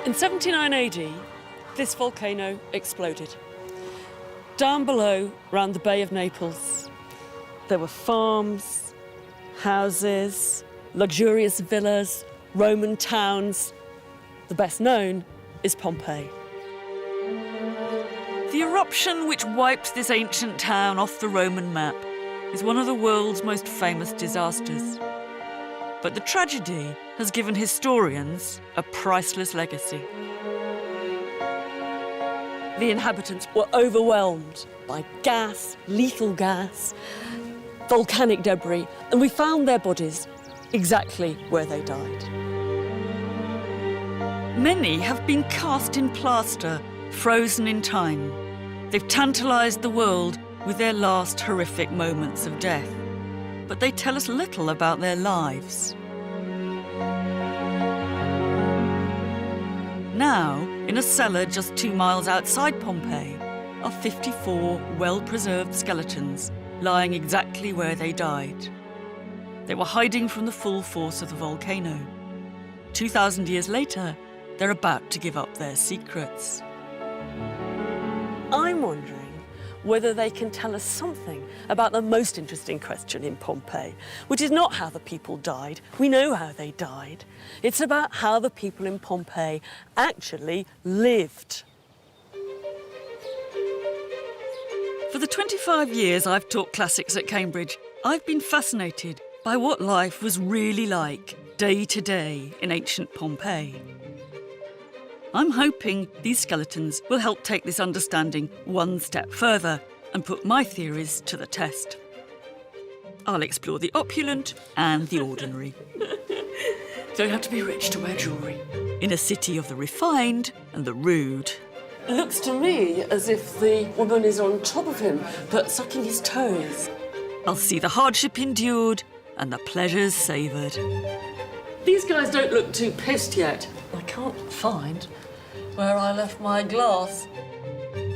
In 79 AD, this volcano exploded. Down below, round the Bay of Naples, there were farms, houses, luxurious villas, Roman towns. The best known is Pompeii. The eruption which wiped this ancient town off the Roman map is one of the world's most famous disasters. But the tragedy has given historians a priceless legacy. The inhabitants were overwhelmed by gas, lethal gas, volcanic debris, and we found their bodies exactly where they died. Many have been cast in plaster, frozen in time. They've tantalised the world with their last horrific moments of death. But they tell us little about their lives. Now, in a cellar just 2 miles outside Pompeii, are 54 well-preserved skeletons lying exactly where they died. They were hiding from the full force of the volcano. 2,000 years later, they're about to give up their secrets. I'm wondering whether they can tell us something about the most interesting question in Pompeii, which is not how the people died. We know how they died. It's about how the people in Pompeii actually lived. For the 25 years I've taught classics at Cambridge, I've been fascinated by what life was really like day to day in ancient Pompeii. I'm hoping these skeletons will help take this understanding one step further and put my theories to the test. I'll explore the opulent and the ordinary. Don't have to be rich to wear jewellery. In a city of the refined and the rude. It looks to me as if the woman is on top of him, but sucking his toes. I'll see the hardship endured and the pleasures savoured. These guys don't look too pissed yet. I can't find where I left my glass.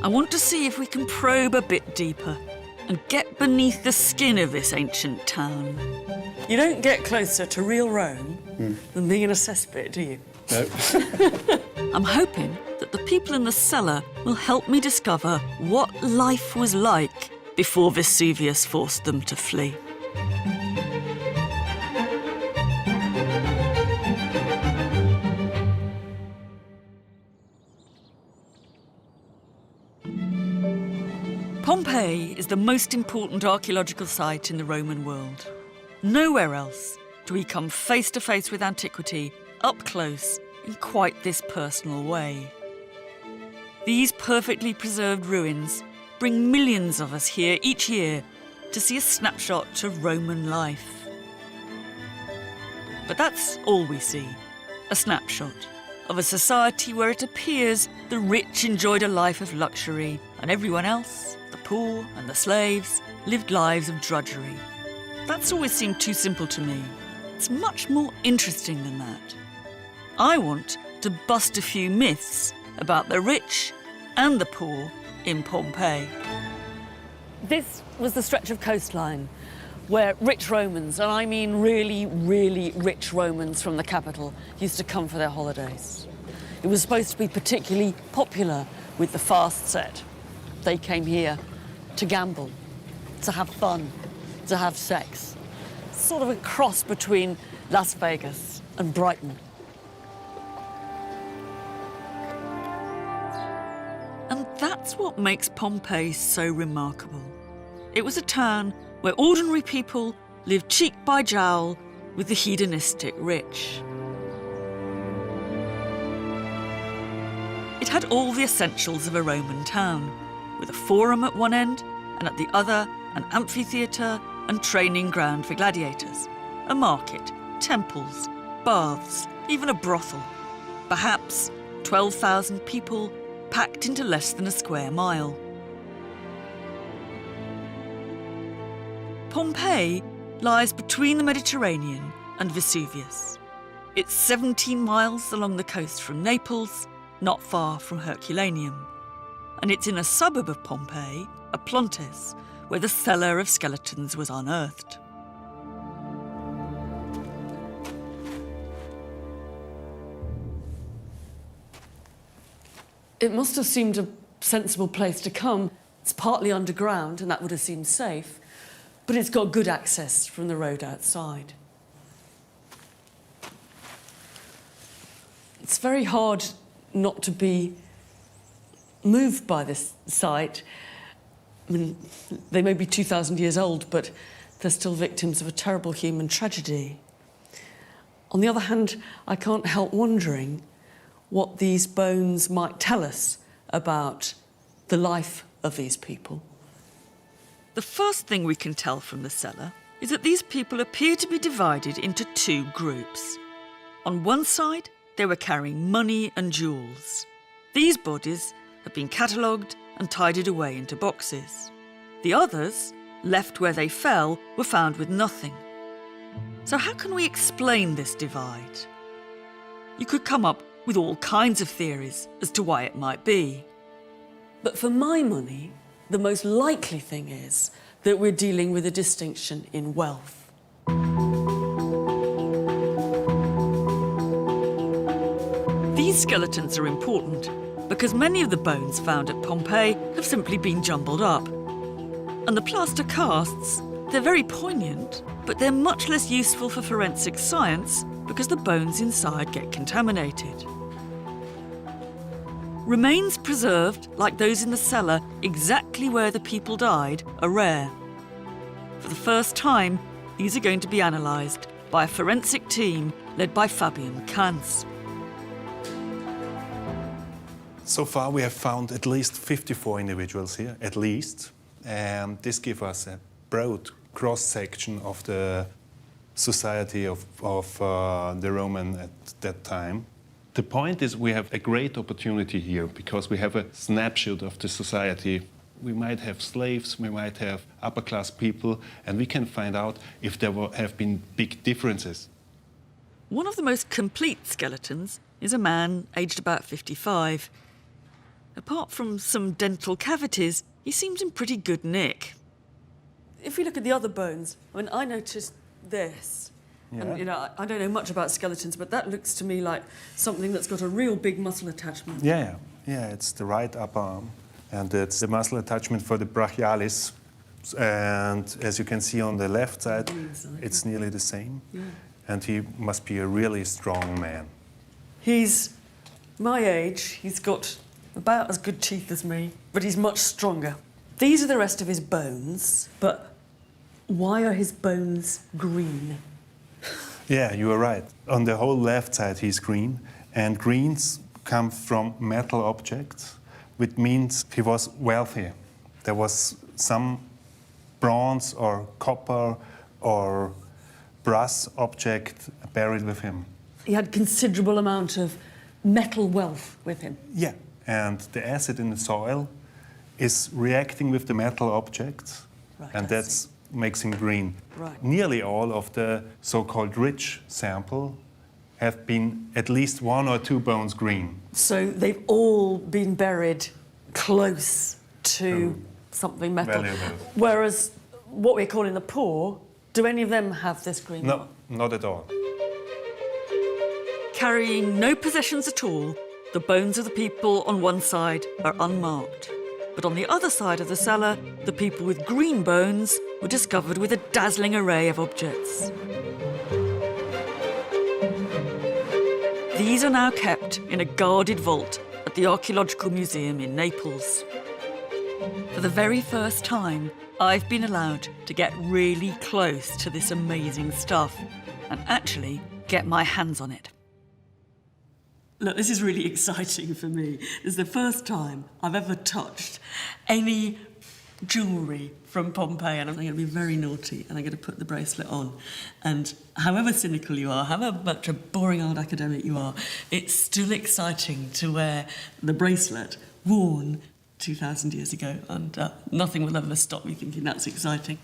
I want to see if we can probe a bit deeper and get beneath the skin of this ancient town. You don't get closer to real Rome than being in a cesspit, do you? No. I'm hoping that the people in the cellar will help me discover what life was like before Vesuvius forced them to flee. Pompeii is the most important archaeological site in the Roman world. Nowhere else do we come face to face with antiquity, up close, in quite this personal way. These perfectly preserved ruins bring millions of us here each year to see a snapshot of Roman life. But that's all we see, a snapshot of a society where it appears the rich enjoyed a life of luxury and everyone else, the poor and the slaves, lived lives of drudgery. That's always seemed too simple to me. It's much more interesting than that. I want to bust a few myths about the rich and the poor in Pompeii. This was the stretch of coastline where rich Romans, and I mean really, really rich Romans from the capital, used to come for their holidays. It was supposed to be particularly popular with the fast set. They came here to gamble, to have fun, to have sex. Sort of a cross between Las Vegas and Brighton. And that's what makes Pompeii so remarkable. It was a town where ordinary people lived cheek by jowl with the hedonistic rich. It had all the essentials of a Roman town, with a forum at one end and at the other an amphitheatre and training ground for gladiators, a market, temples, baths, even a brothel. Perhaps 12,000 people packed into less than a square mile. Pompeii lies between the Mediterranean and Vesuvius. It's 17 miles along the coast from Naples, not far from Herculaneum. And it's in a suburb of Pompeii, Aplontis, where the cellar of skeletons was unearthed. It must have seemed a sensible place to come. It's partly underground, and that would have seemed safe, but it's got good access from the road outside. It's very hard not to be moved by this site. I mean, they may be 2,000 years old, but they're still victims of a terrible human tragedy. On the other hand, I can't help wondering what these bones might tell us about the life of these people. The first thing we can tell from the cellar is that these people appear to be divided into two groups. On one side, they were carrying money and jewels. These bodies have been catalogued and tidied away into boxes. The others, left where they fell, were found with nothing. So how can we explain this divide? You could come up with all kinds of theories as to why it might be. But for my money, the most likely thing is that we're dealing with a distinction in wealth. These skeletons are important because many of the bones found at Pompeii have simply been jumbled up. And the plaster casts, they're very poignant, but they're much less useful for forensic science because the bones inside get contaminated. Remains preserved, like those in the cellar, exactly where the people died, are rare. For the first time, these are going to be analysed by a forensic team led by Fabian Kantz. So far, we have found at least 54 individuals here, at least. And this gives us a broad cross-section of the society of the Roman at that time. The point is we have a great opportunity here because we have a snapshot of the society. We might have slaves, we might have upper-class people, and we can find out if there have been big differences. One of the most complete skeletons is a man aged about 55. Apart from some dental cavities, he seems in pretty good nick. If you look at the other bones, I mean, I noticed this. Yeah. And, you know, I don't know much about skeletons, but that looks to me like something that's got a real big muscle attachment. Yeah, it's the right upper arm. And it's the muscle attachment for the brachialis. And as you can see on the left side, it's nearly the same. Yeah. And he must be a really strong man. He's my age. He's got about as good teeth as me, but he's much stronger. These are the rest of his bones, but why are his bones green? Yeah, you are right. On the whole left side, he's green. And greens come from metal objects, which means he was wealthy. There was some bronze or copper or brass object buried with him. He had considerable amount of metal wealth with him. Yeah, and the acid in the soil is reacting with the metal objects, Right, and I that makes him green. Right. Nearly all of the so-called rich sample have been at least one or two bones green. So they've all been buried close to something metal. Valuable. Whereas what we're calling the poor, do any of them have this green No, mark? not at all. Carrying no possessions at all, the bones of the people on one side are unmarked. But on the other side of the cellar, the people with green bones were discovered with a dazzling array of objects. These are now kept in a guarded vault at the Archaeological Museum in Naples. For the very first time, I've been allowed to get really close to this amazing stuff and actually get my hands on it. Look, this is really exciting for me. This is the first time I've ever touched any jewellery from Pompeii, and I'm going to be very naughty, and I'm going to put the bracelet on. And however cynical you are, however much a boring old academic you are, it's still exciting to wear the bracelet worn 2,000 years ago, and nothing will ever stop me thinking that's exciting.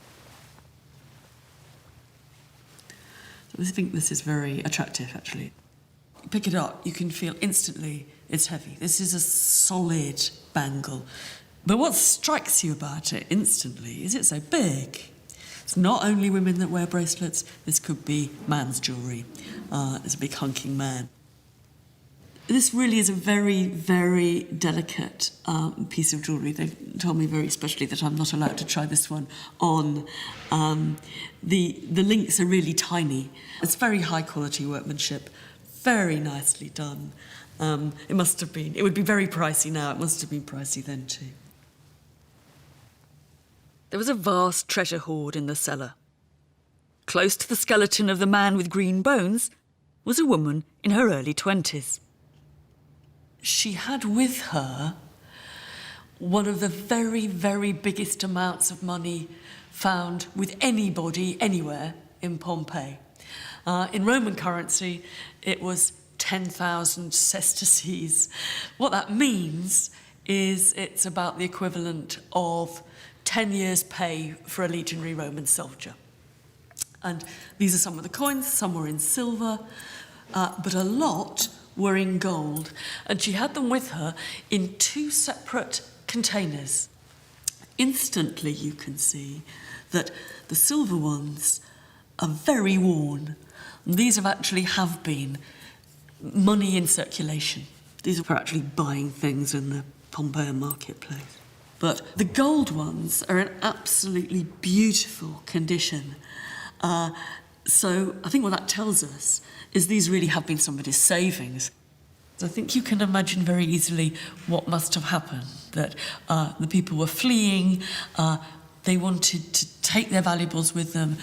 I think this is very attractive, actually. You pick it up, you can feel instantly it's heavy. This is a solid bangle. But what strikes you about it instantly is it's so big. It's not only women that wear bracelets, this could be man's jewellery. It's a big hunking man. This really is a very, very delicate piece of jewellery. They've told me very especially that I'm not allowed to try this one on. The links are really tiny. It's very high quality workmanship, very nicely done. It would be very pricey now. It must have been pricey then too. There was a vast treasure hoard in the cellar. Close to the skeleton of the man with green bones was a woman in her early 20s. She had with her one of the very, very biggest amounts of money found with anybody, anywhere in Pompeii. In Roman currency, it was 10,000 sesterces. What that means is it's about the equivalent of 10 years' pay for a legionary Roman soldier. And these are some of the coins, some were in silver, but a lot were in gold, and she had them with her in 2 separate containers. Instantly you can see that the silver ones are very worn. And these have been money in circulation. These are for actually buying things in the Pompeian marketplace. But the gold ones are in absolutely beautiful condition. So I think what that tells us is these really have been somebody's savings. I think you can imagine very easily what must have happened, that the people were fleeing, they wanted to take their valuables with them,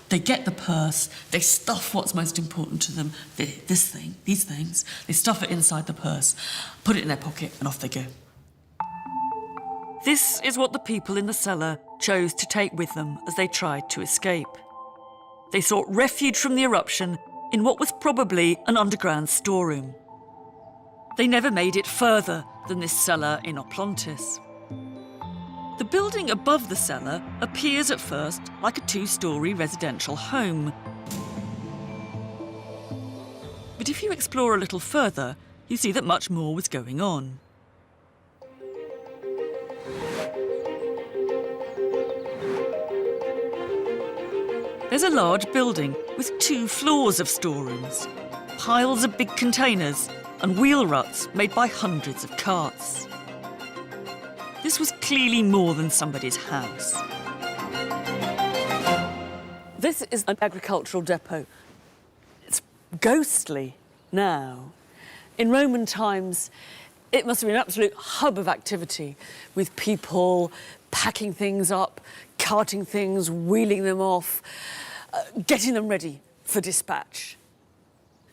they get the purse, they stuff what's most important to them, these things, they stuff it inside the purse, put it in their pocket and off they go. This is what the people in the cellar chose to take with them as they tried to escape. They sought refuge from the eruption in what was probably an underground storeroom. They never made it further than this cellar in Oplontis. The building above the cellar appears at first like a 2-storey residential home. But if you explore a little further, you see that much more was going on. There's a large building with 2 floors of storerooms, piles of big containers and wheel ruts made by hundreds of carts. This was clearly more than somebody's house. This is an agricultural depot. It's ghostly now. In Roman times, it must have been an absolute hub of activity, with people packing things up, carting things, wheeling them off, getting them ready for dispatch.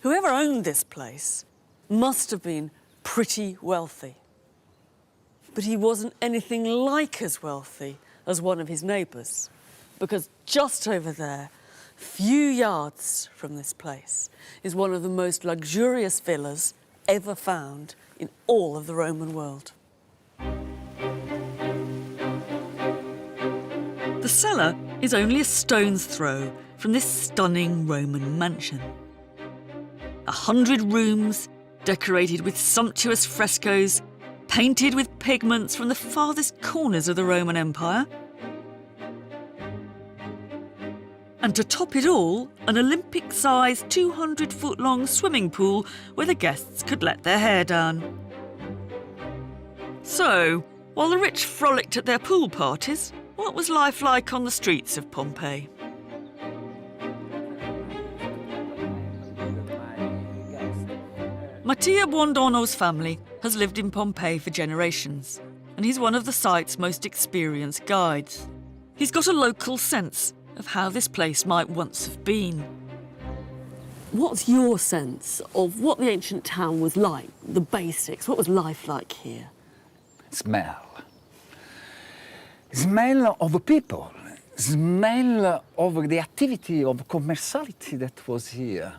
Whoever owned this place must have been pretty wealthy. But he wasn't anything like as wealthy as one of his neighbours, because just over there, few yards from this place, is one of the most luxurious villas ever found in all of the Roman world. The cellar is only a stone's throw from this stunning Roman mansion. 100 rooms, decorated with sumptuous frescoes, painted with pigments from the farthest corners of the Roman Empire. And to top it all, an Olympic-sized 200-foot-long swimming pool where the guests could let their hair down. So, while the rich frolicked at their pool parties, what was life like on the streets of Pompeii? Mattia Buondono's family has lived in Pompeii for generations, and he's one of the site's most experienced guides. He's got a local sense of how this place might once have been. What's your sense of what the ancient town was like, the basics? What was life like here? Smell. Smell of people. Smell of the activity of commerciality that was here.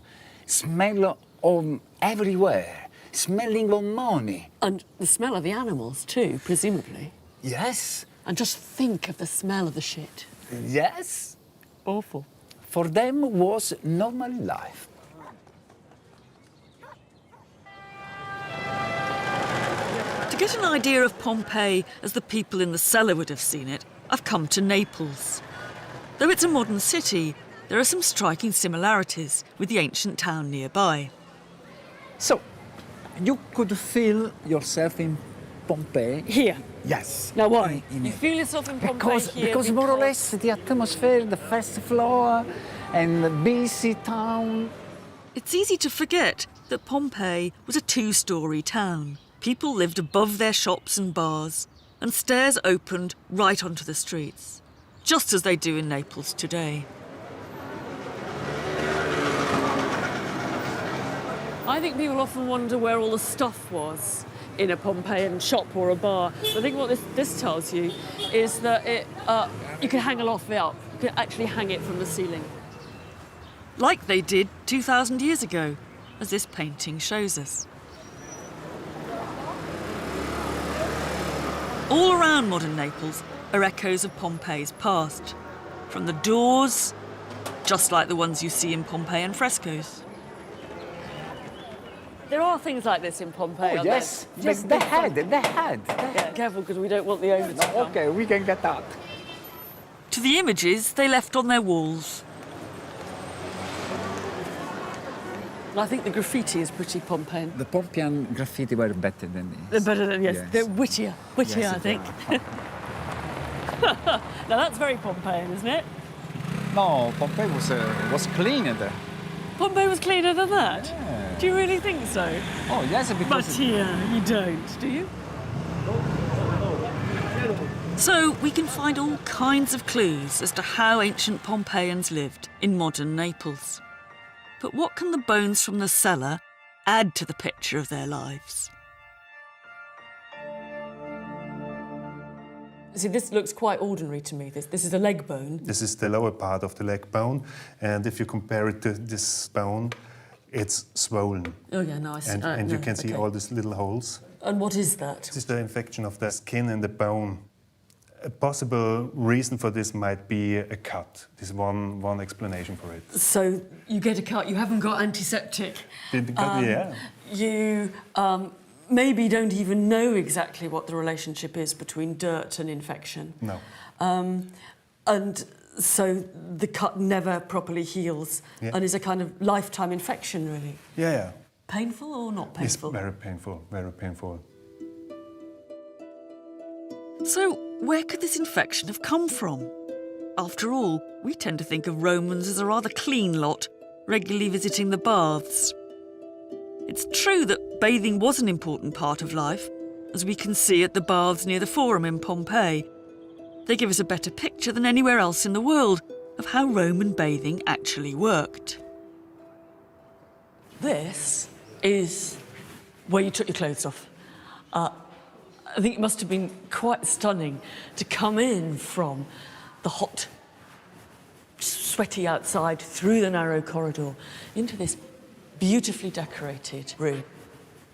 Smell of everywhere. Smelling of money. And the smell of the animals too, presumably. Yes. And just think of the smell of the shit. Yes. Awful. For them was normal life. To get an idea of Pompeii as the people in the cellar would have seen it, I've come to Naples. Though it's a modern city, there are some striking similarities with the ancient town nearby. So, You could feel yourself in Pompeii. Here. Yes. Now why? In You it. feel yourself in Pompeii Because, here because more or less the atmosphere, the first floor, and the busy town. It's easy to forget that Pompeii was a two-storey town. People lived above their shops and bars, and stairs opened right onto the streets, just as they do in Naples today. I think people often wonder where all the stuff was in a Pompeian shop or a bar. I think what this tells you is that you can hang a lot of it up. You can actually hang it from the ceiling. Like they did 2,000 years ago, as this painting shows us. All around modern Naples are echoes of Pompeii's past. From the doors, just like the ones you see in Pompeian frescoes. There are things like this in Pompeii. Oh, yes, yes, they had. Yeah, careful, because we don't want the owner to come. Okay, we can get out. To the images they left on their walls. I think the graffiti is pretty Pompeian. The Pompeian graffiti were better than this. They're better than, yes. Yes. They're wittier, Yes, I think. they are. Now that's very Pompeian, isn't it? No, Pompeii was cleaner. Pompeii was cleaner than that? Yeah. Do you really think so? Oh, yes, But because... here, you don't, do you? So we can find all kinds of clues as to how ancient Pompeians lived in modern Naples. But what can the bones from the cellar add to the picture of their lives? See, this looks quite ordinary to me. This is a leg bone. This is the lower part of the leg bone, and if you compare it to this bone, it's swollen. Oh, yeah, no, I see. And no, you can see okay. all these little holes. And what is that? This is the infection of the skin and the bone. A possible reason for this might be a cut. This is one explanation for it. So you get a cut, you haven't got antiseptic. Yeah. You maybe don't even know exactly what the relationship is between dirt and infection. No. And so the cut never properly heals and is a kind of lifetime infection, really. Yeah. Painful or not It's painful? very painful, very painful. So where could this infection have come from? After all, we tend to think of Romans as a rather clean lot, regularly visiting the baths. It's true that bathing was an important part of life, as we can see at the baths near the Forum in Pompeii. They give us a better picture than anywhere else in the world of how Roman bathing actually worked. This is where you took your clothes off. I think it must have been quite stunning to come in from the hot, sweaty outside through the narrow corridor into this beautifully decorated room.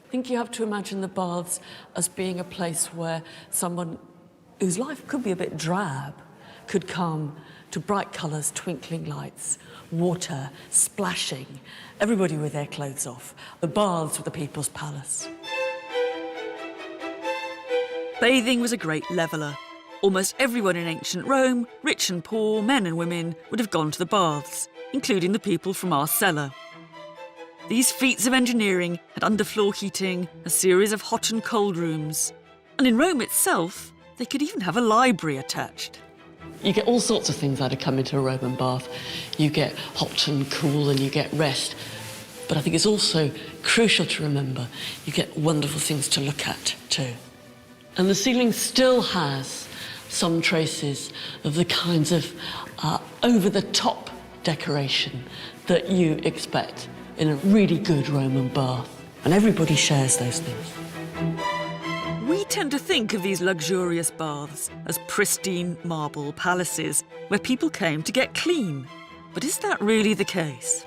I think you have to imagine the baths as being a place where someone whose life could be a bit drab could come to bright colours, twinkling lights, water, splashing, everybody with their clothes off. The baths were the people's palace. Bathing was a great leveller. Almost everyone in ancient Rome, rich and poor, men and women, would have gone to the baths, including the people from our cellar. These feats of engineering had underfloor heating, a series of hot and cold rooms. And in Rome itself, they could even have a library attached. You get all sorts of things out of coming to a Roman bath. You get hot and cool and you get rest. But I think it's also crucial to remember you get wonderful things to look at too. And the ceiling still has some traces of the kinds of over-the-top decoration that you expect in a really good Roman bath. And everybody shares those things. We tend to think of these luxurious baths as pristine marble palaces where people came to get clean. But is that really the case?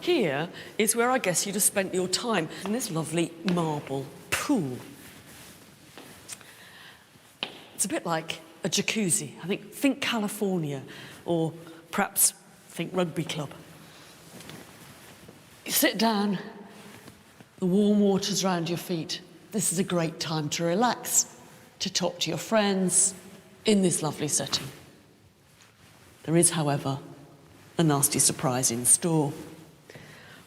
Here is where I guess you'd have spent your time, in this lovely marble pool. It's a bit like a jacuzzi. I think California, or perhaps think rugby club. You sit down, the warm water's around your feet. This is a great time to relax, to talk to your friends in this lovely setting. There is, however, a nasty surprise in store.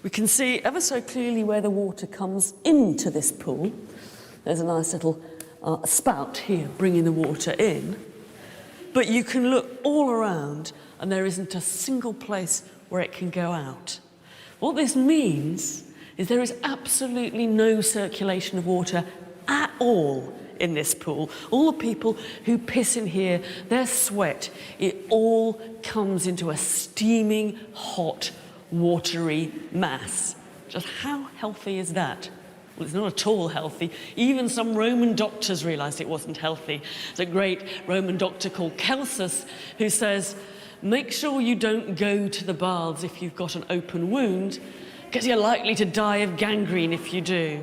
We can see ever so clearly where the water comes into this pool. There's a nice little spout here bringing the water in. But you can look all around and there isn't a single place where it can go out. What this means is there is absolutely no circulation of water at all in this pool. All the people who piss in here, their sweat, it all comes into a steaming, hot, watery mass. Just how healthy is that? Well, it's not at all healthy. Even some Roman doctors realised it wasn't healthy. There's a great Roman doctor called Celsus who says, make sure you don't go to the baths if you've got an open wound, because you're likely to die of gangrene if you do.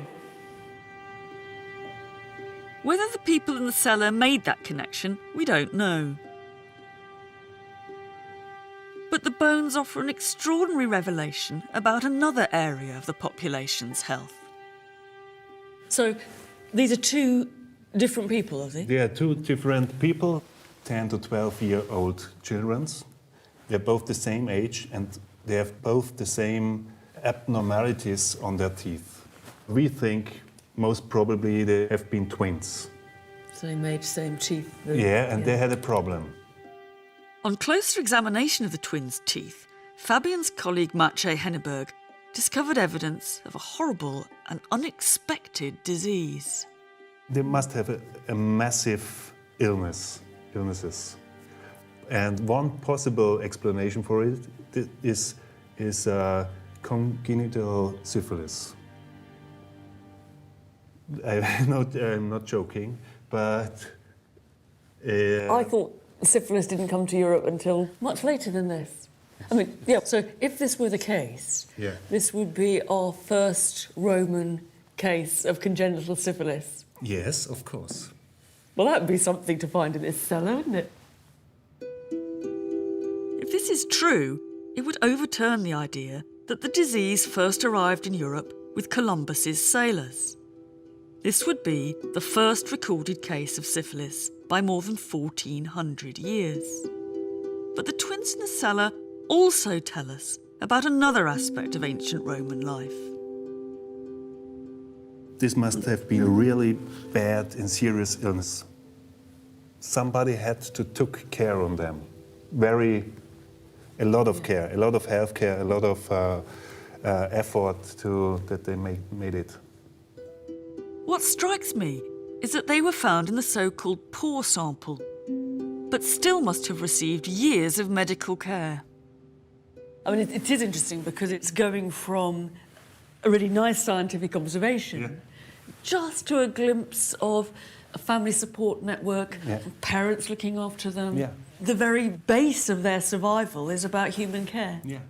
Whether the people in the cellar made that connection, we don't know. But the bones offer an extraordinary revelation about another area of the population's health. So, these are two different people, are they? They are two different people, 10 to 12-year-old children. They're both the same age and they have both the same abnormalities on their teeth. We think most probably they have been twins. Same age, same teeth. Yeah, and they had a problem. On closer examination of the twins' teeth, Fabian's colleague Maciej Henneberg discovered evidence of a horrible and unexpected disease. They must have a massive illnesses. And one possible explanation for it is congenital syphilis. I'm not joking, but... I thought syphilis didn't come to Europe until much later than this. I mean, yeah, so if this were the case, Yeah. this would be our first Roman case of congenital syphilis. Yes, of course. Well, that'd be something to find in this cellar, wouldn't it? If this is true, it would overturn the idea that the disease first arrived in Europe with Columbus's sailors. This would be the first recorded case of syphilis by more than 1,400 years. But the twins in the cellar also tell us about another aspect of ancient Roman life. This must have been a really bad and serious illness. Somebody had to took care on them. A lot of care, a lot of health care, a lot of effort that they made it. What strikes me is that they were found in the so-called poor sample, but still must have received years of medical care. I mean, it is interesting because it's going from a really nice scientific observation just to a glimpse of a family support network, parents looking after them. Yeah. The very base of their survival is about human care. Yeah.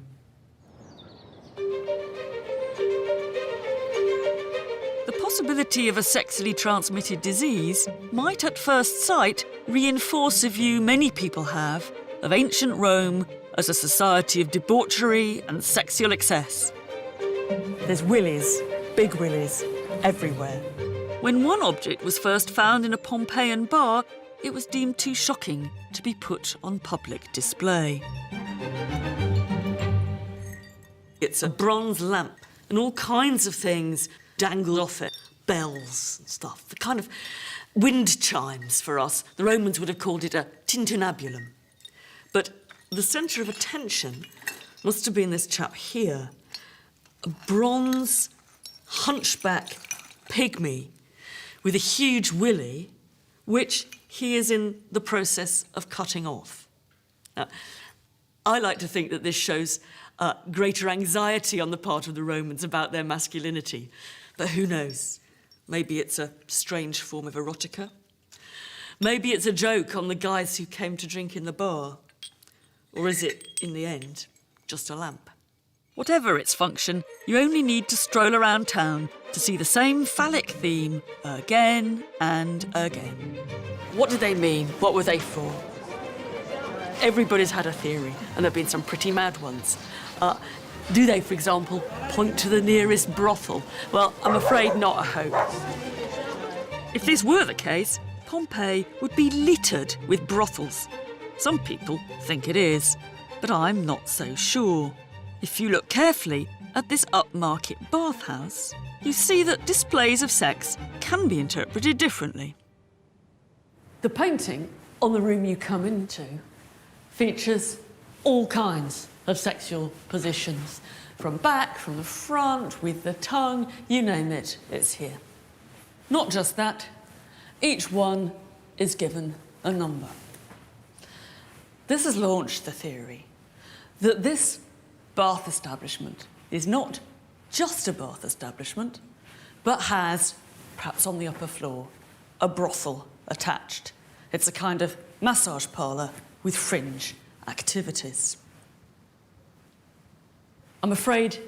The possibility of a sexually transmitted disease might at first sight reinforce a view many people have of ancient Rome as a society of debauchery and sexual excess. There's willies, big willies, everywhere. When one object was first found in a Pompeian bar, it was deemed too shocking to be put on public display. It's a bronze lamp and all kinds of things dangled off it. Bells and stuff, the kind of wind chimes for us. The Romans would have called it a tintinnabulum. But the centre of attention must have been this chap here, a bronze hunchback pygmy with a huge willy, which he is in the process of cutting off. Now, I like to think that this shows greater anxiety on the part of the Romans about their masculinity, but who knows? Maybe it's a strange form of erotica. Maybe it's a joke on the guys who came to drink in the bar. Or is it, in the end, just a lamp? Whatever its function, you only need to stroll around town to see the same phallic theme again and again. What did they mean? What were they for? Everybody's had a theory, and there have been some pretty mad ones. Do they, for example, point to the nearest brothel? Well, I'm afraid not a hope. If this were the case, Pompeii would be littered with brothels. Some people think it is, but I'm not so sure. If you look carefully, at this upmarket bathhouse, you see that displays of sex can be interpreted differently. The painting on the room you come into features all kinds of sexual positions. From back, from the front, with the tongue, you name it, it's here. Not just that, each one is given a number. This has launched the theory that this bath establishment is not just a bath establishment, but has, perhaps on the upper floor, a brothel attached. It's a kind of massage parlour with fringe activities. I'm afraid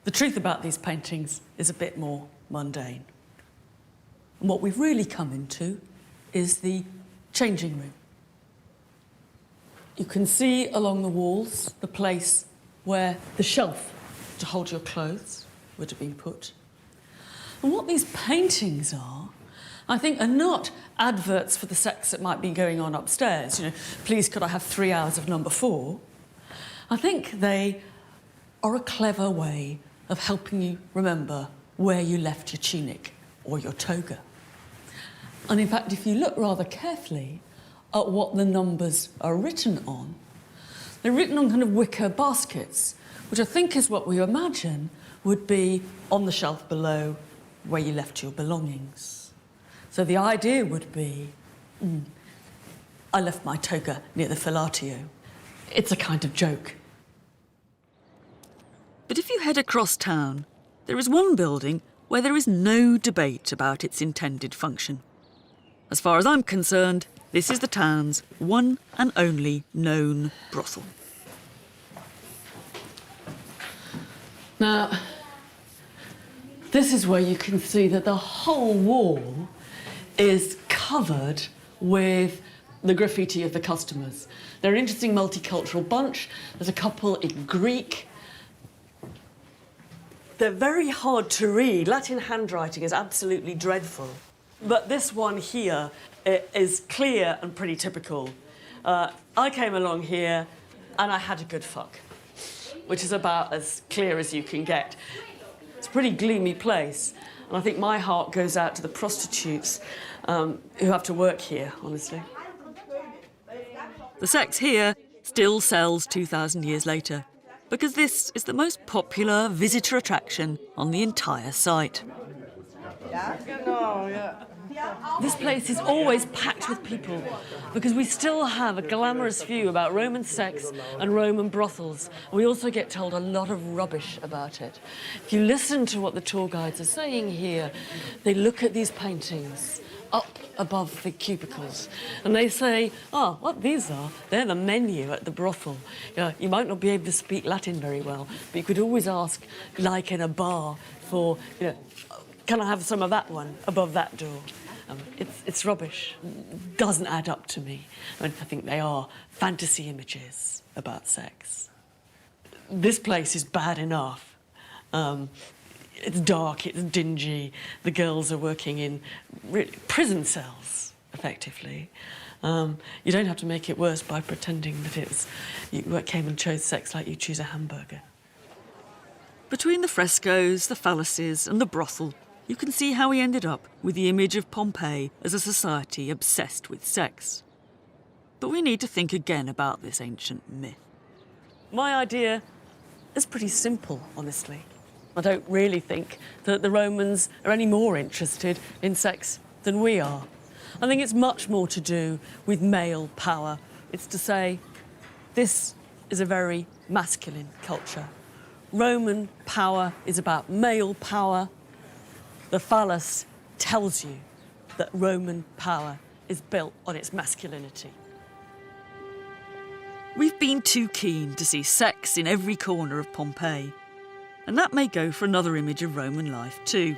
the truth about these paintings is a bit more mundane. And what we've really come into is the changing room. You can see along the walls the place where the shelf to hold your clothes would have been put. And what these paintings are, I think, are not adverts for the sex that might be going on upstairs. You know, please could I have 3 hours of number 4? I think they are a clever way of helping you remember where you left your tunic or your toga. And in fact, if you look rather carefully at what the numbers are written on, they're written on kind of wicker baskets, which I think is what we imagine would be on the shelf below where you left your belongings. So the idea would be, I left my toga near the fellatio. It's a kind of joke. But if you head across town, there is one building where there is no debate about its intended function. As far as I'm concerned, this is the town's one and only known brothel. Now, this is where you can see that the whole wall is covered with the graffiti of the customers. They're an interesting multicultural bunch. There's a couple in Greek. They're very hard to read. Latin handwriting is absolutely dreadful. But this one here is clear and pretty typical. I came along here and I had a good fuck, which is about as clear as you can get. It's a pretty gloomy place, and I think my heart goes out to the prostitutes who have to work here, honestly. The sex here still sells 2,000 years later, because this is the most popular visitor attraction on the entire site. This place is always packed with people because we still have a glamorous view about Roman sex and Roman brothels. We also get told a lot of rubbish about it. If you listen to what the tour guides are saying here, they look at these paintings up above the cubicles and they say, what these are, they're the menu at the brothel. You know, you might not be able to speak Latin very well, but you could always ask, like in a bar, for, can I have some of that one above that door? It's rubbish. Doesn't add up to me. I think they are fantasy images about sex. This place is bad enough. It's dark, it's dingy. The girls are working in prison cells, effectively. You don't have to make it worse by pretending that you came and chose sex like you choose a hamburger. Between the frescoes, the phalluses and the brothel, you can see how we ended up with the image of Pompeii as a society obsessed with sex. But we need to think again about this ancient myth. My idea is pretty simple, honestly. I don't really think that the Romans are any more interested in sex than we are. I think it's much more to do with male power. It's to say, this is a very masculine culture. Roman power is about male power. The phallus tells you that Roman power is built on its masculinity. We've been too keen to see sex in every corner of Pompeii, and that may go for another image of Roman life too.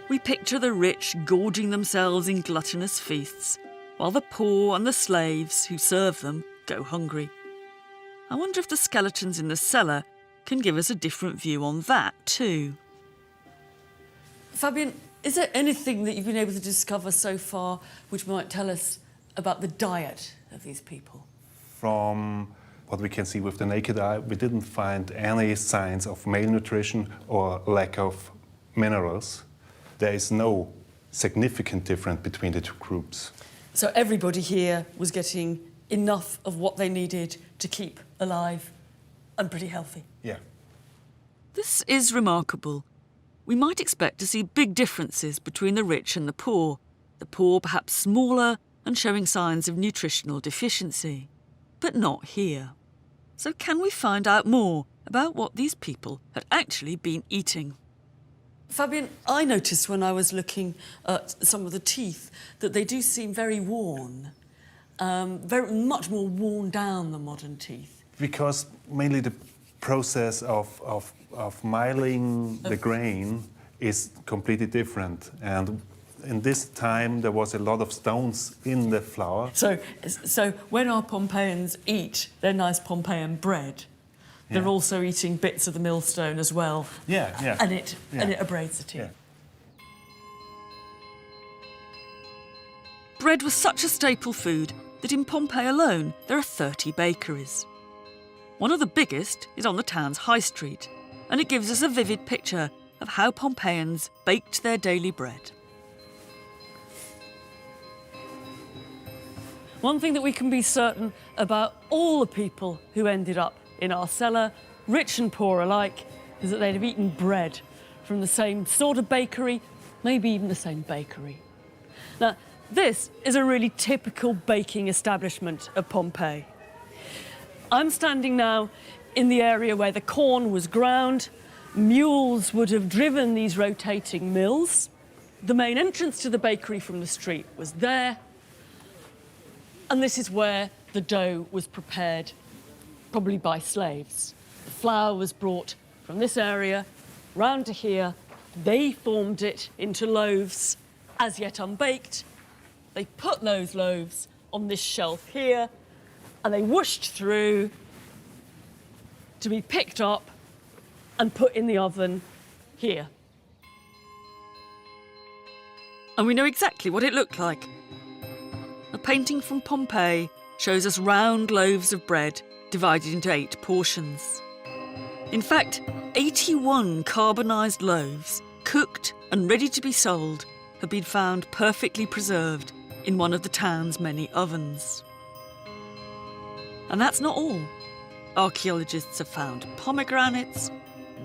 We picture the rich gorging themselves in gluttonous feasts, while the poor and the slaves who serve them go hungry. I wonder if the skeletons in the cellar can give us a different view on that too. Fabian, is there anything that you've been able to discover so far which might tell us about the diet of these people? From what we can see with the naked eye, we didn't find any signs of malnutrition or lack of minerals. There is no significant difference between the two groups. So everybody here was getting enough of what they needed to keep alive and pretty healthy. Yeah. This is remarkable. We might expect to see big differences between the rich and the poor perhaps smaller and showing signs of nutritional deficiency. But not here. So can we find out more about what these people had actually been eating? Fabian, I noticed when I was looking at some of the teeth that they do seem very worn, very much more worn down than modern teeth. Because mainly the process of milling the grain is completely different. And in this time, there was a lot of stones in the flour. So when our Pompeians eat their nice Pompeian bread, they're also eating bits of the millstone as well. Yeah. And it abrades the teeth. Yeah. Bread was such a staple food that in Pompeii alone there are 30 bakeries. One of the biggest is on the town's high street, and it gives us a vivid picture of how Pompeians baked their daily bread. One thing that we can be certain about all the people who ended up in our cellar, rich and poor alike, is that they'd have eaten bread from the same sort of bakery, maybe even the same bakery. Now, this is a really typical baking establishment of Pompeii. I'm standing now in the area where the corn was ground. Mules would have driven these rotating mills. The main entrance to the bakery from the street was there. And this is where the dough was prepared, probably by slaves. The flour was brought from this area round to here. They formed it into loaves, as yet unbaked. They put those loaves on this shelf here, and they whooshed through to be picked up and put in the oven here. And we know exactly what it looked like. A painting from Pompeii shows us round loaves of bread divided into 8 portions. In fact, 81 carbonised loaves, cooked and ready to be sold, have been found perfectly preserved in one of the town's many ovens. And that's not all. Archaeologists have found pomegranates,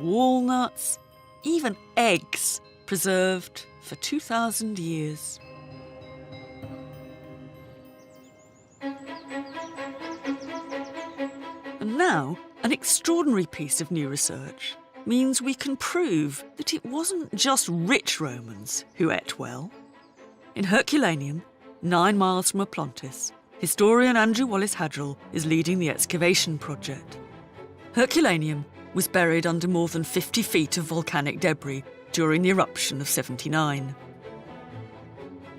walnuts, even eggs preserved for 2,000 years. And now, an extraordinary piece of new research means we can prove that it wasn't just rich Romans who ate well. In Herculaneum, 9 miles from Oplontis, historian Andrew Wallace-Hadrill is leading the excavation project. Herculaneum was buried under more than 50 feet of volcanic debris during the eruption of 79.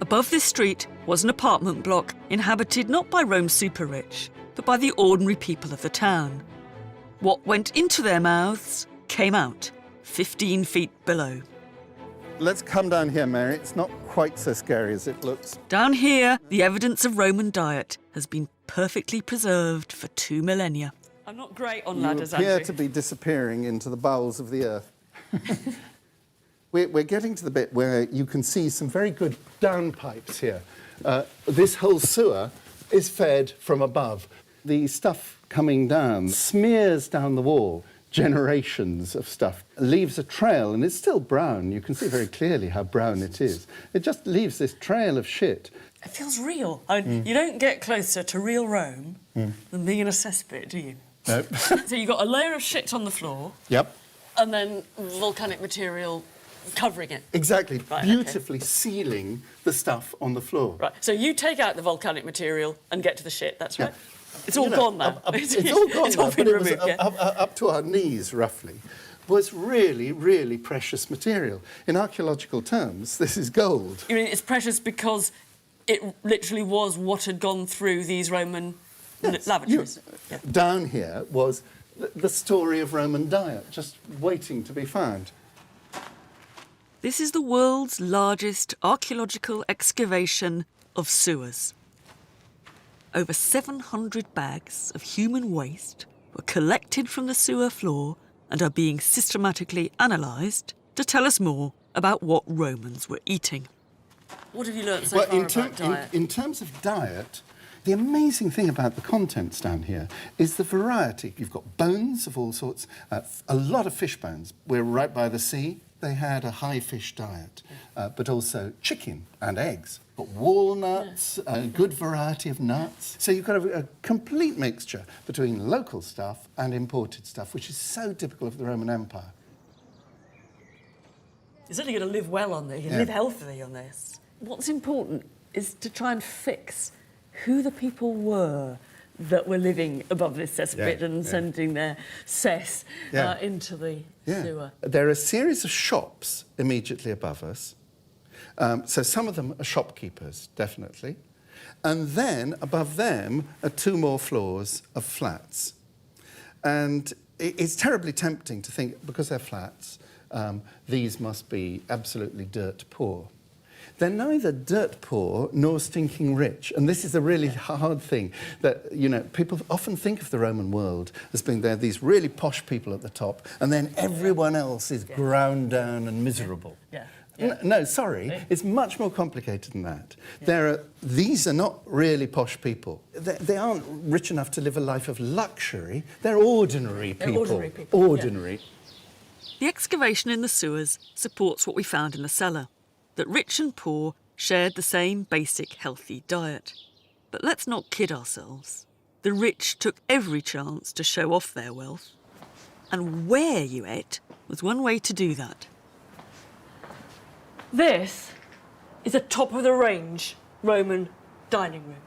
Above this street was an apartment block inhabited not by Rome's super-rich, but by the ordinary people of the town. What went into their mouths came out 15 feet below. Let's come down here, Mary. It's not quite so scary as it looks. Down here, the evidence of Roman diet has been perfectly preserved for 2 millennia. I'm not great on You ladders, appear Andrew. to be disappearing into the bowels of the earth. We're getting to the bit where you can see some very good downpipes here. This whole sewer is fed from above. The stuff coming down smears down the wall generations of stuff, leaves a trail, and it's still brown. You can see very clearly how brown it is. It just leaves this trail of shit. It feels real. You don't get closer to real Rome than being in a cesspit, do you? No. So you've got a layer of shit on the floor, Yep. and then volcanic material covering it. Exactly. Right, Beautifully sealing the stuff on the floor. Right, so you take out the volcanic material and get to the shit, that's right? Yeah. It's all You know, gone now. It's all gone It's now, all but been it was removed, yeah. up to our knees, roughly, was really, really precious material. In archaeological terms, this is gold. You mean it's precious because it literally was what had gone through these Roman lavatories? Yeah. Down here was the story of Roman diet, just waiting to be found. This is the world's largest archaeological excavation of sewers. over 700 bags of human waste were collected from the sewer floor and are being systematically analysed to tell us more about what Romans were eating. What have you learnt so far about diet? In terms of diet, the amazing thing about the contents down here is the variety. You've got bones of all sorts, a lot of fish bones. We're right by the sea. They had a high fish diet, but also chicken and eggs. But walnuts, a good variety of nuts. So you've got a complete mixture between local stuff and imported stuff, which is so typical of the Roman Empire. You're certainly going to live well on this. You live healthily on this. What's important is to try and fix who the people were that were living above this cesspit and sending their cess into the sewer. There are a series of shops immediately above us. So some of them are shopkeepers, definitely. And then above them are 2 more floors of flats. And it's terribly tempting to think, because they're flats, these must be absolutely dirt poor. They're neither dirt poor nor stinking rich. And this is a really hard thing that, you know, people often think of the Roman world as being there, these really posh people at the top, and then everyone else is ground down and miserable. No, sorry, it's much more complicated than that. These are not really posh people. They aren't rich enough to live a life of luxury. They're ordinary people. Ordinary. The excavation in the sewers supports what we found in the cellar, that rich and poor shared the same basic healthy diet. But let's not kid ourselves. The rich took every chance to show off their wealth. And where you ate was one way to do that. This is a top-of-the-range Roman dining room.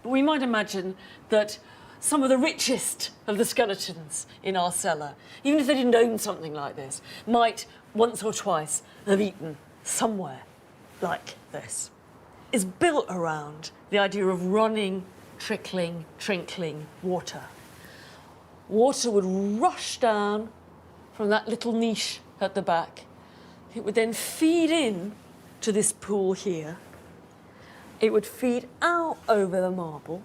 But we might imagine that some of the richest of the skeletons in our cellar, even if they didn't own something like this, might once or twice have eaten somewhere like this. It's built around the idea of running, trickling, trinkling water. Water would rush down from that little niche at the back. It would then feed in to this pool here. It would feed out over the marble,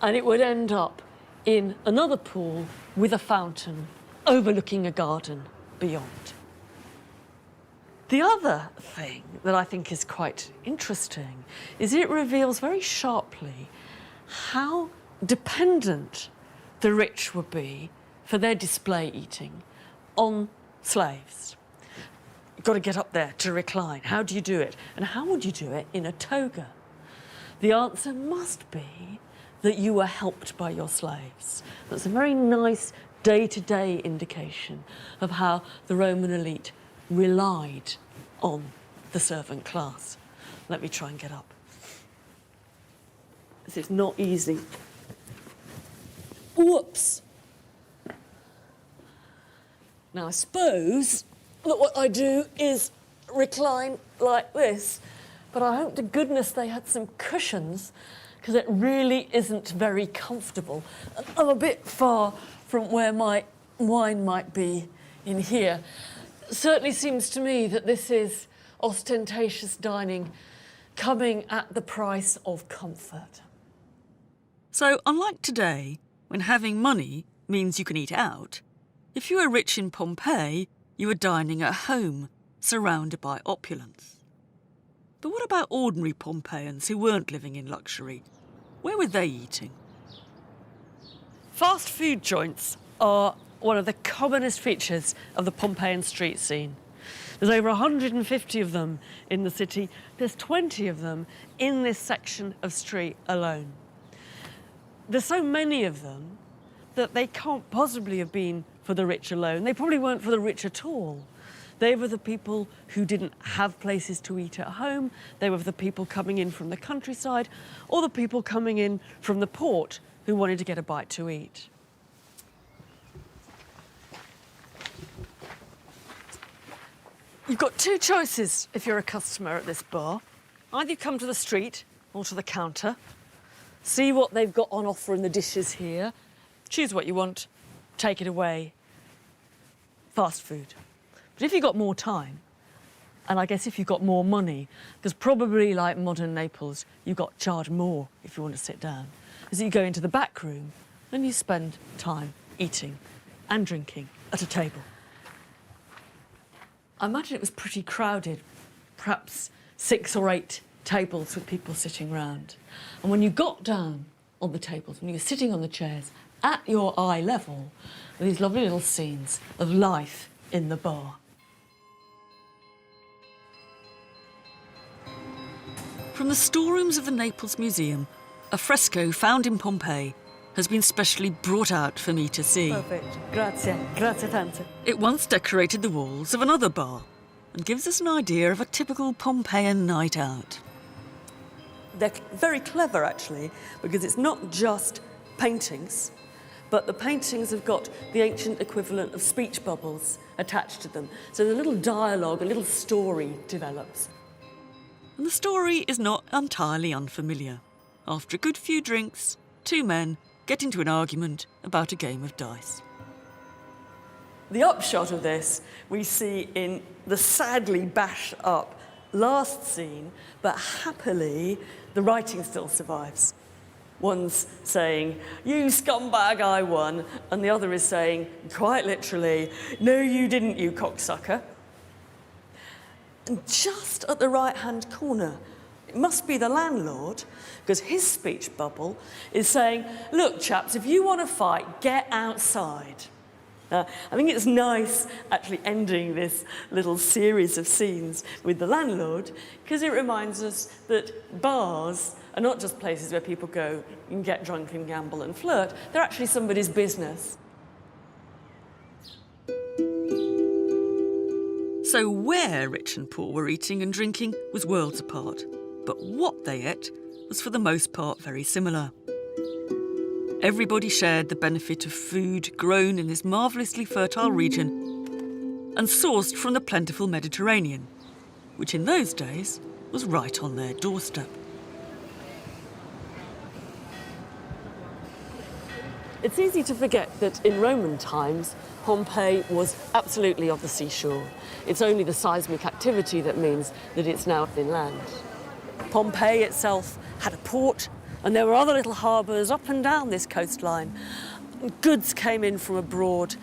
and it would end up in another pool with a fountain overlooking a garden beyond. The other thing that I think is quite interesting is it reveals very sharply how dependent the rich would be for their display eating on slaves. You've got to get up there to recline. How do you do it? And how would you do it in a toga? The answer must be that you were helped by your slaves. That's a very nice day-to-day indication of how the Roman elite relied on the servant class. Let me try and get up. This is not easy. Whoops. Now, I suppose that what I do is recline like this, but I hope to goodness they had some cushions, because it really isn't very comfortable. I'm a bit far from where my wine might be in here. It certainly seems to me that this is ostentatious dining coming at the price of comfort. So, unlike today, when having money means you can eat out, if you were rich in Pompeii, you were dining at home, surrounded by opulence. But what about ordinary Pompeians who weren't living in luxury? Where were they eating? Fast food joints are one of the commonest features of the Pompeian street scene. There's over 150 of them in the city. There's 20 of them in this section of street alone. There's so many of them that they can't possibly have been for the rich alone. They probably weren't for the rich at all. They were the people who didn't have places to eat at home. They were the people coming in from the countryside, or the people coming in from the port who wanted to get a bite to eat. You've got 2 choices if you're a customer at this bar. Either you come to the street or to the counter, see what they've got on offer in the dishes here, choose what you want, take it away. Fast food. But if you've got more time, And I guess if you've got more money, because probably like modern Naples, you've got to charge more if you want to sit down, is that you go into the back room and you spend time eating and drinking at a table. I imagine it was pretty crowded, perhaps 6 or 8 tables with people sitting round. And when you got down on the tables, when you were sitting on the chairs at your eye level, were these lovely little scenes of life in the bar. From the storerooms of the Naples Museum, a fresco found in Pompeii has been specially brought out for me to see. Perfect. Grazie. Grazie tanto. It once decorated the walls of another bar and gives us an idea of a typical Pompeian night out. They're very clever, actually, because it's not just paintings, but the paintings have got the ancient equivalent of speech bubbles attached to them. So a little dialogue, a little story develops. And the story is not entirely unfamiliar. After a good few drinks, 2 men get into an argument about a game of dice. The upshot of this we see in the sadly bashed up last scene, but happily the writing still survives. One's saying, "You scumbag, I won," and the other is saying, quite literally, "No, you didn't, you cocksucker." And just at the right-hand corner, it must be the landlord, because his speech bubble is saying, "Look, chaps, if you want to fight, get outside." I think it's nice actually ending this little series of scenes with the landlord, because it reminds us that bars are not just places where people go and get drunk and gamble and flirt. They're actually somebody's business. So where rich and poor were eating and drinking was worlds apart. But what they ate was for the most part very similar. Everybody shared the benefit of food grown in this marvellously fertile region and sourced from the plentiful Mediterranean, which in those days was right on their doorstep. It's easy to forget that in Roman times, Pompeii was absolutely on the seashore. It's only the seismic activity that means that it's now inland. Pompeii itself had a port, and there were other little harbours up and down this coastline. Goods came in from abroad,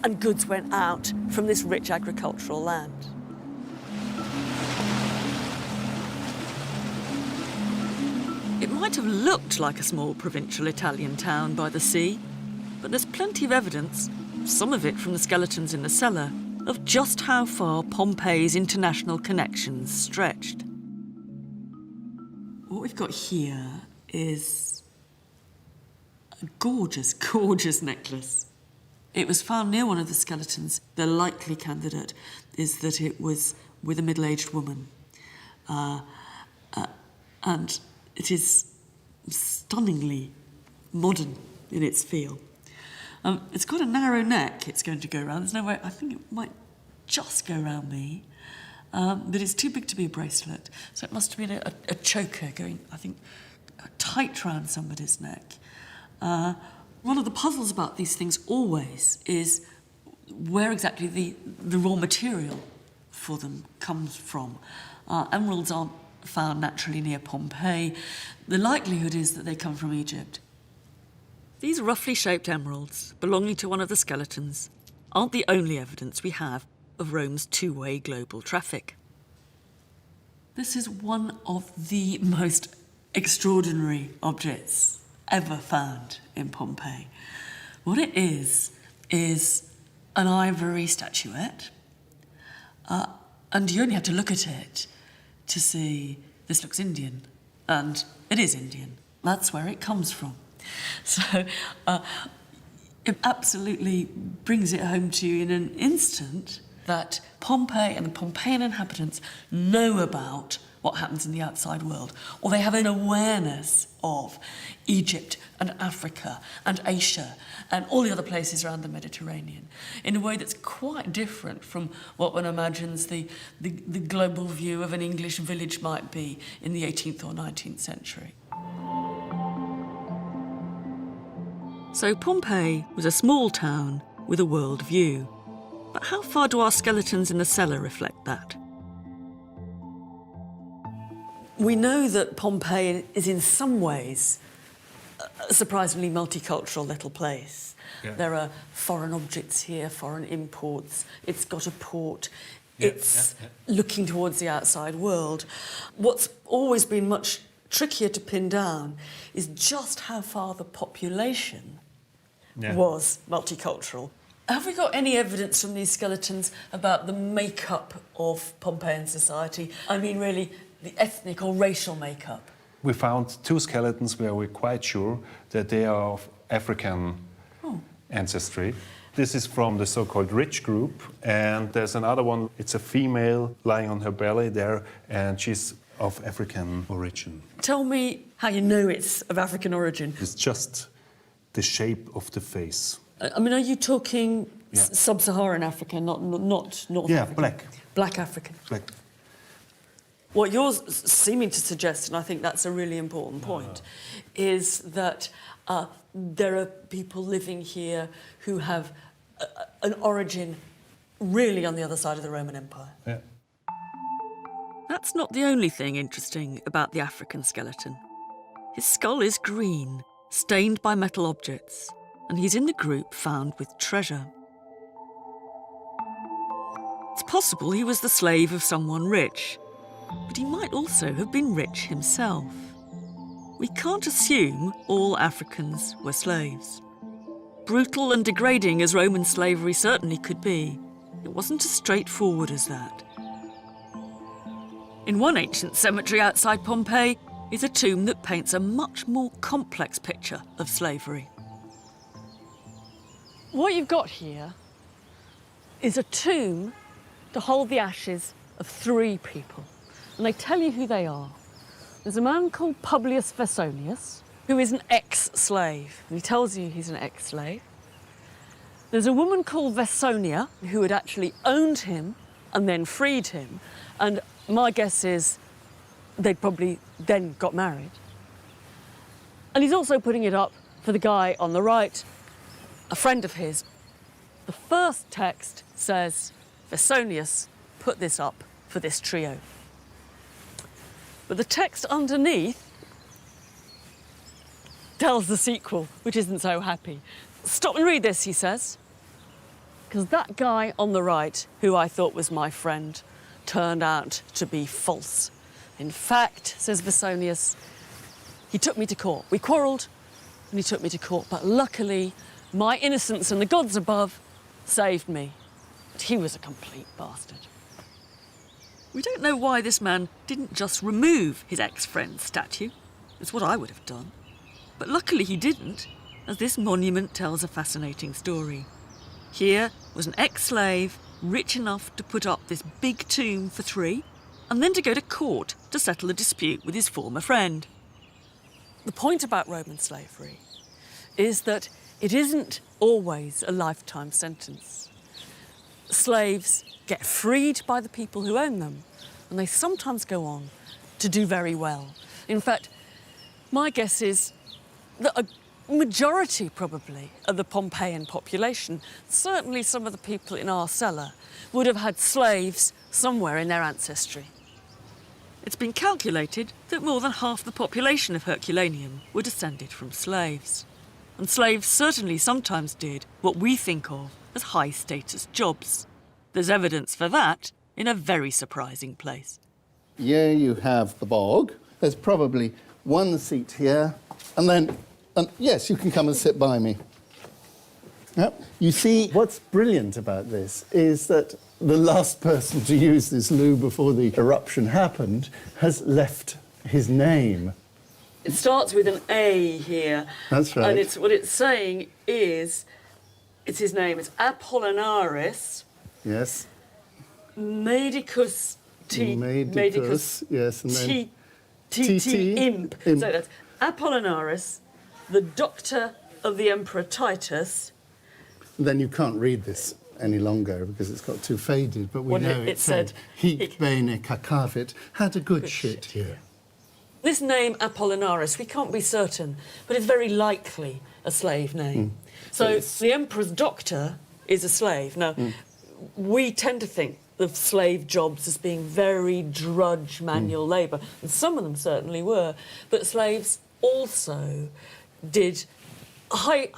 and goods went out from this rich agricultural land. It might have looked like a small provincial Italian town by the sea, but there's plenty of evidence, some of it from the skeletons in the cellar, of just how far Pompeii's international connections stretched. What we've got here is a gorgeous, gorgeous necklace. It was found near one of the skeletons. The likely candidate is that it was with a middle-aged woman. And it is stunningly modern in its feel. It's got a narrow neck it's going to go around. There's no way, I think it might just go around me. But it's too big to be a bracelet. So it must have been a choker going, I think, tight round somebody's neck. One of the puzzles about these things always is where exactly the raw material for them comes from. Emeralds aren't found naturally near Pompeii. The likelihood is that they come from Egypt. These roughly shaped emeralds, belonging to one of the skeletons, aren't the only evidence we have of Rome's two-way global traffic. This is one of the most extraordinary objects ever found in Pompeii. What it is an ivory statuette, and you only have to look at it to see this looks Indian, and it is Indian. That's where it comes from. So it absolutely brings it home to you in an instant that Pompeii and the Pompeian inhabitants know about what happens in the outside world, or they have an awareness of Egypt and Africa and Asia and all the other places around the Mediterranean in a way that's quite different from what one imagines the global view of an English village might be in the 18th or 19th century. So Pompeii was a small town with a world view. But how far do our skeletons in the cellar reflect that? We know that Pompeii is in some ways a surprisingly multicultural little place. Yeah. There are foreign objects here, foreign imports. It's got a port. Yeah, It's looking towards the outside world. What's always been much trickier to pin down is just how far the population was multicultural. Have we got any evidence from these skeletons about the makeup of Pompeian society? I mean, really, the ethnic or racial makeup? We found 2 skeletons where we're quite sure that they are of African ancestry. This is from the so-called rich group, and there's another one. It's a female lying on her belly there, and she's of African origin. Tell me how you know it's of African origin. It's just the shape of the face. I mean, are you talking sub-Saharan Africa, not North Africa? Black. Black African. Black. What you're seeming to suggest, and I think that's a really important point, is that there are people living here who have an origin really on the other side of the Roman Empire. Yeah. That's not the only thing interesting about the African skeleton. His skull is green, stained by metal objects, and he's in the group found with treasure. It's possible he was the slave of someone rich, but he might also have been rich himself. We can't assume all Africans were slaves. Brutal and degrading as Roman slavery certainly could be, it wasn't as straightforward as that. In one ancient cemetery outside Pompeii is a tomb that paints a much more complex picture of slavery. What you've got here is a tomb to hold the ashes of 3 people. And they tell you who they are. There's a man called Publius Vesonius, who is an ex-slave. And he tells you he's an ex-slave. There's a woman called Vesonia, who had actually owned him and then freed him. And my guess is they'd probably then got married. And he's also putting it up for the guy on the right, a friend of his. The first text says, Vesonius put this up for this trio. But the text underneath tells the sequel, which isn't so happy. Stop and read this, he says, because that guy on the right, who I thought was my friend, turned out to be false. In fact, says Vesonius, he took me to court. We quarrelled and he took me to court, but luckily my innocence and the gods above saved me. But he was a complete bastard. We don't know why this man didn't just remove his ex-friend's statue. It's what I would have done. But luckily he didn't, as this monument tells a fascinating story. Here was an ex-slave rich enough to put up this big tomb for 3, and then to go to court to settle a dispute with his former friend. The point about Roman slavery is that it isn't always a lifetime sentence. Slaves get freed by the people who own them, and they sometimes go on to do very well. In fact, my guess is that a majority, probably, of the Pompeian population, certainly some of the people in our cellar, would have had slaves somewhere in their ancestry. It's been calculated that more than half the population of Herculaneum were descended from slaves. And slaves certainly sometimes did what we think of as high-status jobs. There's evidence for that in a very surprising place. Here you have the bog. There's probably 1 seat here, and then, yes, you can come and sit by me. Yep. You see, what's brilliant about this is that the last person to use this loo before the eruption happened has left his name. It starts with an A here. That's right. And what it's saying is, it's his name, it's Apollinaris Yes. Medicus Medicus, yes, and then T Imp. Imp. So that's Apollinaris, the doctor of the Emperor Titus. Then you can't read this any longer because it's got too faded, but we Well, know it said, hic bene cacavit, had a good shit here. This name Apollinaris, we can't be certain, but it's very likely a slave name. So the emperor's doctor is a slave. Now, we tend to think of slave jobs as being very drudge manual labour, and some of them certainly were, but slaves also did high,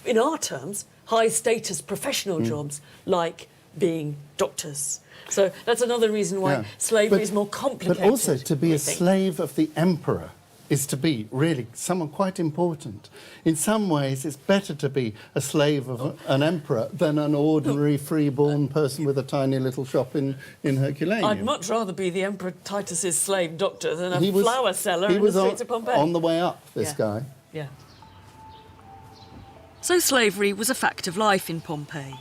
in our terms, high status professional jobs like being doctors. So that's another reason why slavery is more complicated. But also to be I a think. slave of the emperor is to be really someone quite important. In some ways, it's better to be a slave of an emperor than an ordinary free-born person with a tiny little shop in Herculaneum. I'd much rather be the Emperor Titus's slave doctor than a flower seller in the streets of Pompeii. on the way up, this Yeah. guy. Yeah. So slavery was a fact of life in Pompeii.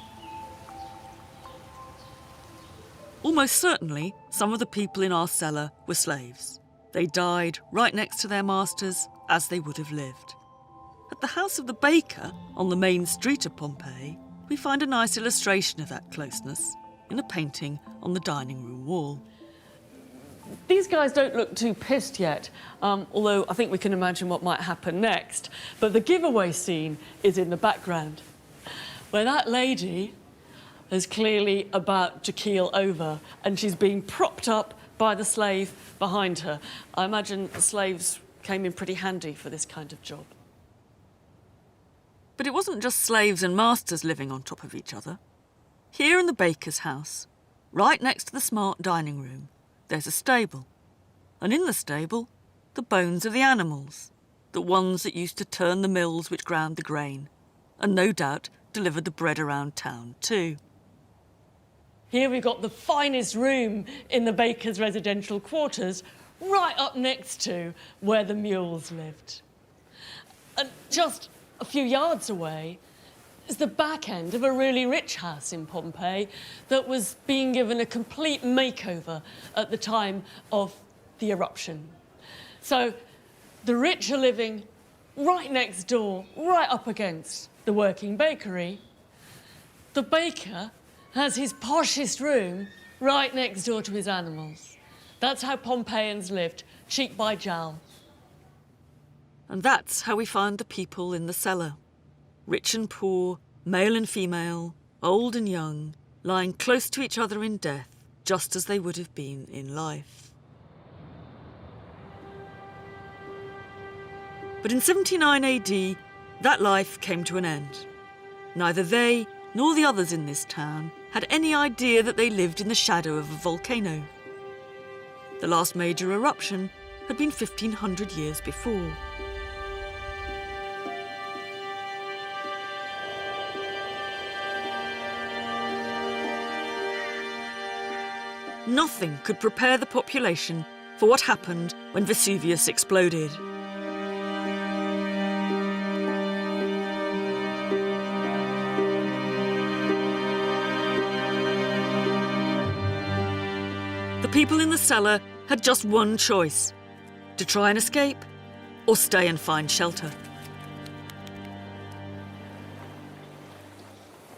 Almost certainly, some of the people in our cellar were slaves. They died right next to their masters as they would have lived. At the house of the baker, on the main street of Pompeii, we find a nice illustration of that closeness in a painting on the dining room wall. These guys don't look too pissed yet, although I think we can imagine what might happen next. But the giveaway scene is in the background, where that lady is clearly about to keel over and she's being propped up by the slave behind her. I imagine the slaves came in pretty handy for this kind of job. But it wasn't just slaves and masters living on top of each other. Here in the baker's house, right next to the smart dining room, there's a stable. And in the stable, the bones of the animals, the ones that used to turn the mills which ground the grain, and no doubt delivered the bread around town too. Here we've got the finest room in the baker's residential quarters, right up next to where the mules lived. And just a few yards away is the back end of a really rich house in Pompeii that was being given a complete makeover at the time of the eruption. So the rich are living right next door, right up against the working bakery. The baker has his poshest room right next door to his animals. That's how Pompeians lived, cheek by jowl. And that's how we find the people in the cellar. Rich and poor, male and female, old and young, lying close to each other in death, just as they would have been in life. But in 79 AD, that life came to an end. Neither they nor the others in this town had any idea that they lived in the shadow of a volcano. The last major eruption had been 1,500 years before. Nothing could prepare the population for what happened when Vesuvius exploded. The people in the cellar had just one choice: to try and escape or stay and find shelter.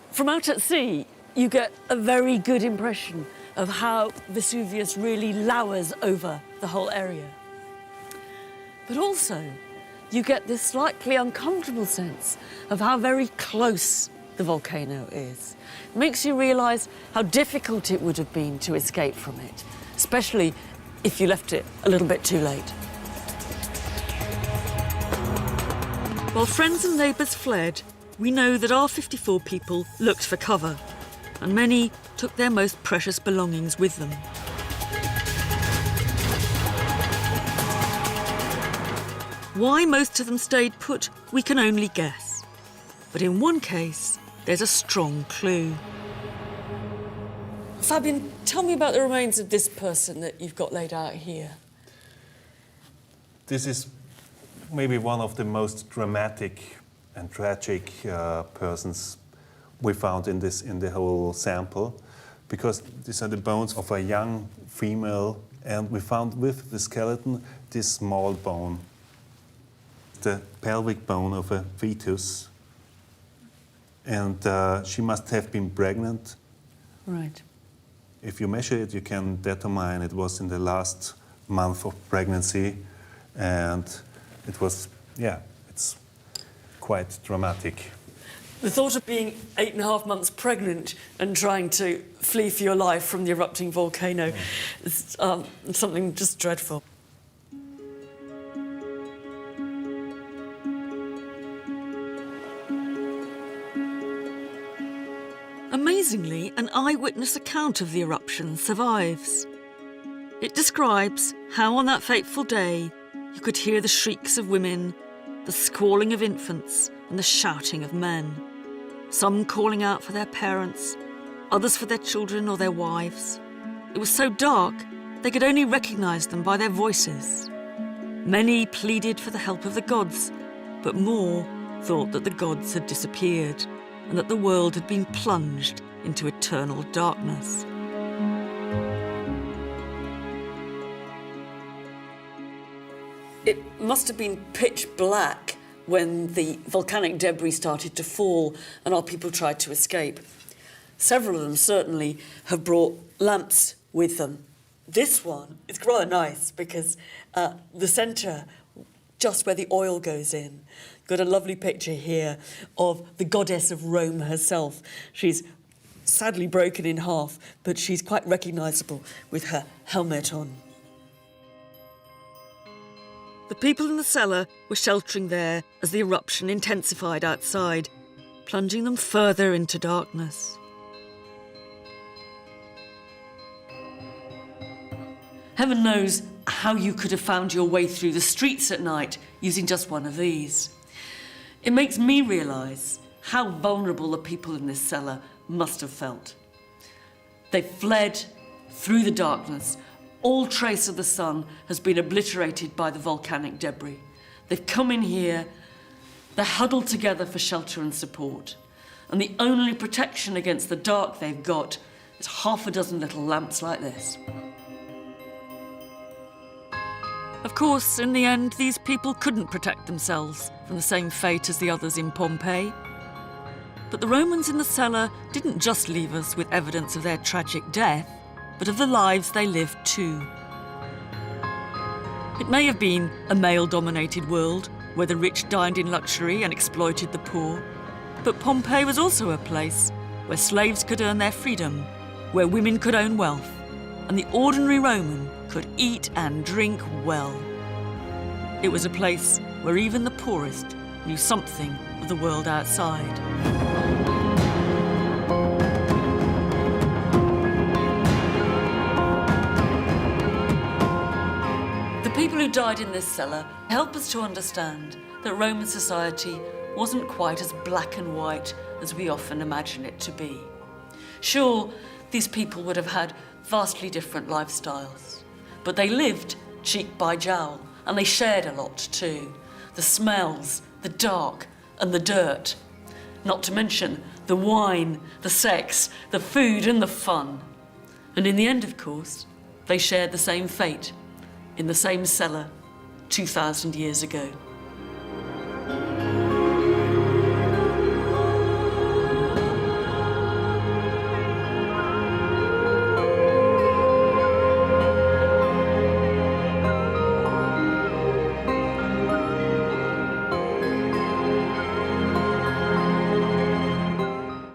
From out at sea, you get a very good impression of how Vesuvius really lowers over the whole area. But also, you get this slightly uncomfortable sense of how very close the volcano is. It makes you realise how difficult it would have been to escape from it, especially if you left it a little bit too late. While friends and neighbours fled, we know that our 54 people looked for cover, and many took their most precious belongings with them. Why most of them stayed put, we can only guess. But in one case, there's a strong clue. Fabian, tell me about the remains of this person that you've got laid out here. This is maybe one of the most dramatic and tragic persons we found in the whole sample, because these are the bones of a young female, and we found with the skeleton this small bone, the pelvic bone of a fetus, and she must have been pregnant. Right. If you measure it, you can determine it was in the last month of pregnancy, and it was, yeah, it's quite dramatic. The thought of being 8.5 months pregnant and trying to flee for your life from the erupting volcano is something just dreadful. Amazingly, an eyewitness account of the eruption survives. It describes how on that fateful day you could hear the shrieks of women, the squalling of infants and the shouting of men. Some calling out for their parents, others for their children or their wives. It was so dark they could only recognise them by their voices. Many pleaded for the help of the gods, but more thought that the gods had disappeared and that the world had been plunged into eternal darkness. It must have been pitch black when the volcanic debris started to fall and our people tried to escape. Several of them certainly have brought lamps with them. This one is rather nice because the centre, just where the oil goes in, got a lovely picture here of the goddess of Rome herself. She's sadly broken in half, but she's quite recognisable with her helmet on. The people in the cellar were sheltering there as the eruption intensified outside, plunging them further into darkness. Heaven knows how you could have found your way through the streets at night using just one of these. It makes me realise how vulnerable the people in this cellar must have felt. They fled through the darkness. All trace of the sun has been obliterated by the volcanic debris. They've come in here, they're huddled together for shelter and support. And the only protection against the dark they've got is half a dozen little lamps like this. Of course, in the end, these people couldn't protect themselves from the same fate as the others in Pompeii. But the Romans in the cellar didn't just leave us with evidence of their tragic death, but of the lives they lived too. It may have been a male-dominated world where the rich dined in luxury and exploited the poor, but Pompeii was also a place where slaves could earn their freedom, where women could own wealth, and the ordinary Roman could eat and drink well. It was a place where even the poorest knew something of the world outside. The people who died in this cellar help us to understand that Roman society wasn't quite as black and white as we often imagine it to be. Sure, these people would have had vastly different lifestyles, but they lived cheek by jowl, and they shared a lot too. The smells, the dark, and the dirt. Not to mention the wine, the sex, the food, and the fun. And in the end, of course, they shared the same fate in the same cellar 2,000 years ago.